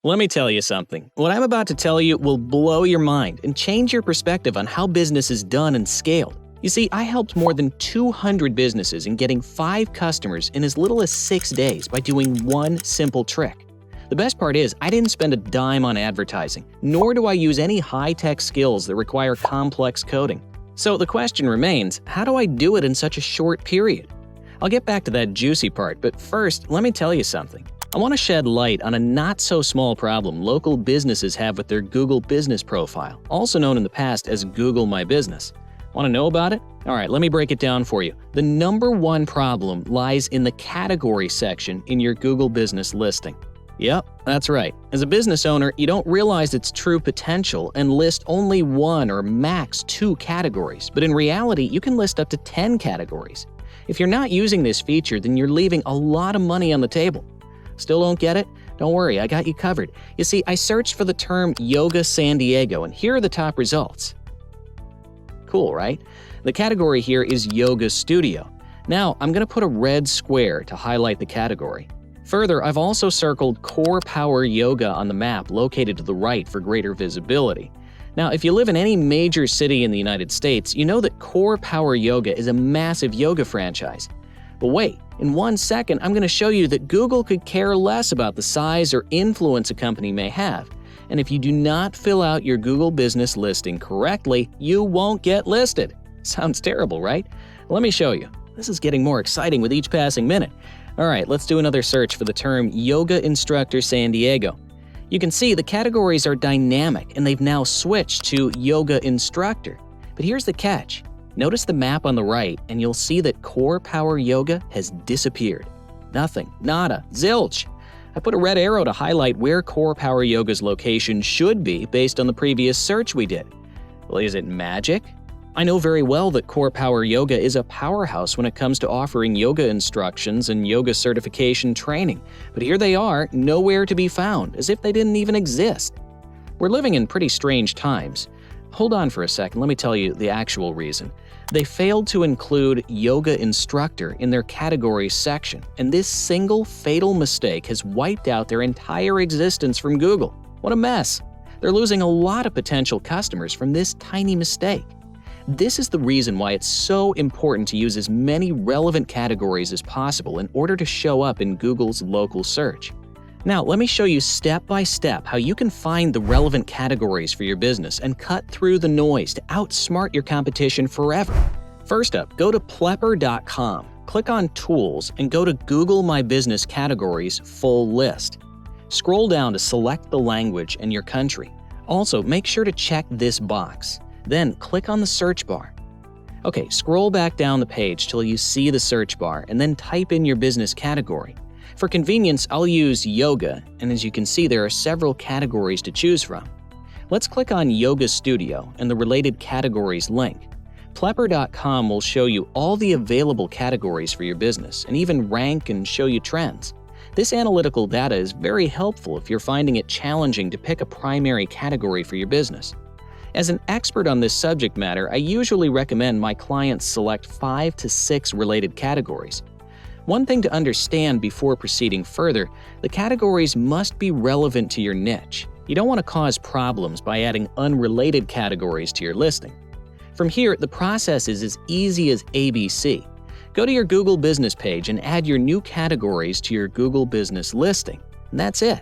Let me tell you something. What I'm about to tell you will blow your mind and change your perspective on how business is done and scaled. You see, I helped more than 200 businesses in getting 5 customers in as little as 6 days by doing one simple trick. The best part is, I didn't spend a dime on advertising, nor do I use any high-tech skills that require complex coding. So the question remains, how do I do it in such a short period? I'll get back to that juicy part, but first, let me tell you something. I want to shed light on a not-so-small problem local businesses have with their Google Business Profile, also known in the past as Google My Business. Want to know about it? Alright, let me break it down for you. The number one problem lies in the category section in your Google Business listing. Yep, that's right. As a business owner, you don't realize its true potential and list only 1 or max 2 categories, but in reality, you can list up to 10 categories. If you're not using this feature, then you're leaving a lot of money on the table. Still don't get it? Don't worry, I got you covered. You see, I searched for the term Yoga San Diego, and here are the top results. Cool, right? The category here is Yoga Studio. Now, I'm going to put a red square to highlight the category. Further, I've also circled Core Power Yoga on the map located to the right for greater visibility. Now, if you live in any major city in the United States, you know that Core Power Yoga is a massive yoga franchise. But wait, in 1 second, I'm going to show you that Google could care less about the size or influence a company may have. And if you do not fill out your Google business listing correctly, you won't get listed. Sounds terrible, right? Let me show you. This is getting more exciting with each passing minute. All right, let's do another search for the term Yoga Instructor San Diego. You can see the categories are dynamic and they've now switched to Yoga Instructor. But here's the catch. Notice the map on the right and you'll see that Core Power Yoga has disappeared. Nothing, nada, zilch. I put a red arrow to highlight where Core Power Yoga's location should be based on the previous search we did. Well, is it magic? I know very well that Core Power Yoga is a powerhouse when it comes to offering yoga instructions and yoga certification training, but here they are, nowhere to be found, as if they didn't even exist. We're living in pretty strange times. Hold on for a second, let me tell you the actual reason. They failed to include Yoga Instructor in their categories section, and this single fatal mistake has wiped out their entire existence from Google. What a mess! They're losing a lot of potential customers from this tiny mistake. This is the reason why it's so important to use as many relevant categories as possible in order to show up in Google's local search. Now, let me show you step by step how you can find the relevant categories for your business and cut through the noise to outsmart your competition forever. First up, go to 𝗬𝗂𝗏.com, click on Tools, and go to Google My Business Categories Full List. Scroll down to select the language and your country. Also, make sure to check this box. Then click on the search bar. Okay, scroll back down the page till you see the search bar and then type in your business category. For convenience, I'll use yoga, and as you can see, there are several categories to choose from. Let's click on Yoga Studio and the related categories link. 𝗬𝗏.com will show you all the available categories for your business and even rank and show you trends. This analytical data is very helpful if you're finding it challenging to pick a primary category for your business. As an expert on this subject matter, I usually recommend my clients select 5 to 6 related categories. One thing to understand before proceeding further, the categories must be relevant to your niche. You don't want to cause problems by adding unrelated categories to your listing. From here, the process is as easy as ABC. Go to your Google Business page and add your new categories to your Google Business listing. And that's it.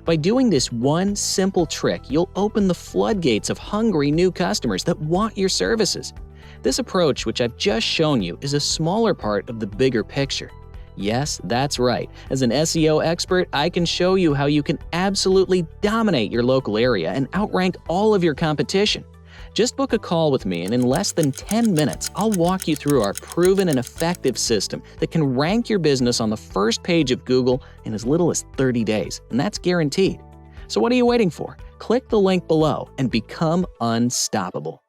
By doing this one simple trick, you'll open the floodgates of hungry new customers that want your services. This approach, which I've just shown you, is a smaller part of the bigger picture. Yes, that's right. As an SEO expert, I can show you how you can absolutely dominate your local area and outrank all of your competition. Just book a call with me, and in less than 10 minutes, I'll walk you through our proven and effective system that can rank your business on the first page of Google in as little as 30 days, and that's guaranteed. So what are you waiting for? Click the link below and become unstoppable.